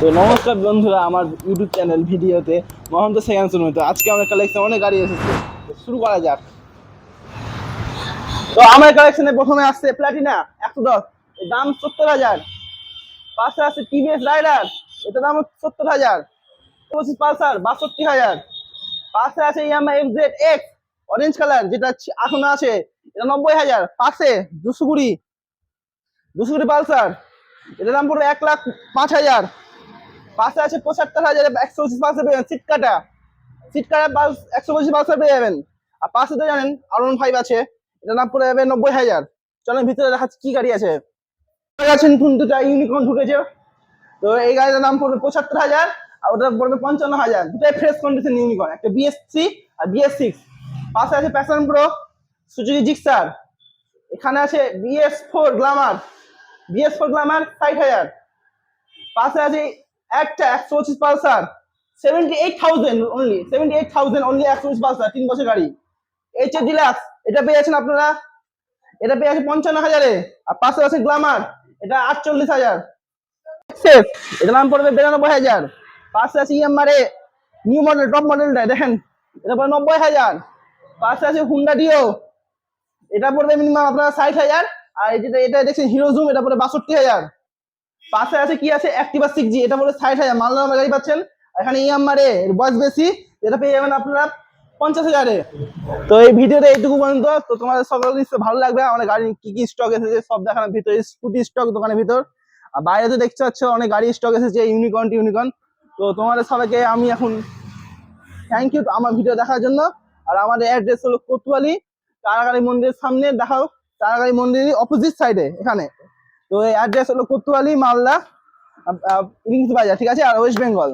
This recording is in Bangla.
তো নমস্কার বন্ধুরা, আমার ইউটিউব চ্যানেল ভিডিওতে মহন্ত সেকেন্ড শুরু। তো আজকে আমার কালেকশন অনেক গাড়ি এসেছে, তো শুরু করা যাক। তো আমার কালেকশনে প্রথমে আসছে প্লাটিনা 110, এর দাম 70,000। পাশে আছে টিভিএস রাইডার, এটার দাম 70,000। 25 পালসার 62,000। পাশে আছে Yamaha FZ x orange colour, যেটা এখনো আছে, এটা 90,000। পাশে 220 পালসার, এটার দাম পড়বে 1,05,000। পাশে আছে 75,000 125 পালসার পেয়ে যাবেন, সিট কাটা 125 পালসার পেয়ে যাবেন। আর পাশে তো জানেন R15 আছে, এটার দাম পড়ে যাবে 90,000। চলেন ভিতরে দেখাচ্ছি কি গাড়ি আছে। নতুন দুটা ইউনিকর্ন ঢুকেছে, তো এই গাড়িটার দাম পড়বে 75,000, আর ওটা পড়বে 55,000। দুটাই ফ্রেশ কন্ডিশন ইউনিকর্ন, একটা BS3 আর BS6। পাশে আছে প্যাশন প্রো সুজুকি জিক্সার। এখানে আছে BS4 গ্ল্যামার 60,000। পাশে আছে একটা 125 পালসার 78,000 অনলি, 78,000 অনলি 125 পালসার, 3 বছর গাড়ি। এইচএফ ডিলাক্স, এটা পেয়ে যাচ্ছেন আপনারা, এটা পেয়ে আছে 55,000-এ। আর পাশে আছে গ্ল্যামার, এটা 48,000। এটা দাম পড়বে 92,000। পাশে আছে ইএমআরএ নিউ মডেল, টপ মডেলটা দেখেন, এটা পড়বে 90,000। পাশে আছে হুন্ডা ডিও, এটা পড়বে মিনিমাম আপনার 60,000। আর এটা দেখছেন হিরো জুম, এটা পড়বে 62,000। পাশে আছে কি আছে অ্যাক্টিভা 6G, এটা পড়বে 60,000। মাল নামে গাড়ি পাচ্ছেন। এখানে ইএমআরএ এর বয়স বেশি, এটা পেয়ে যাবেন আপনারা 50,000-এ। তো এই ভিডিওতে এইটুকু পর্যন্ত। তো তোমাদের সকল নিশ্চয়ই ভালো লাগবে, আমাদের গাড়ি কি কি স্টক এসেছে সব দেখানোর ভিতরে, স্কুটি স্টক দোকানের ভিতর। আর বাইরে তো দেখতে পাচ্ছ অনেক গাড়ি স্টক এসেছে, ইউনিকর্ন। তো তোমাদের সবাইকে আমি এখন থ্যাংক ইউ আমার ভিডিও দেখার জন্য। আর আমাদের অ্যাড্রেস হলো কোতোয়ালি তারাকালী মন্দিরের সামনে, দেখাও তারাকালী মন্দিরের অপোজিট সাইডে এখানে। তো এই অ্যাড্রেস হলো কোতোয়ালি মালদা ইংলিশ বাজার, ঠিক আছে, আর ওয়েস্ট বেঙ্গল।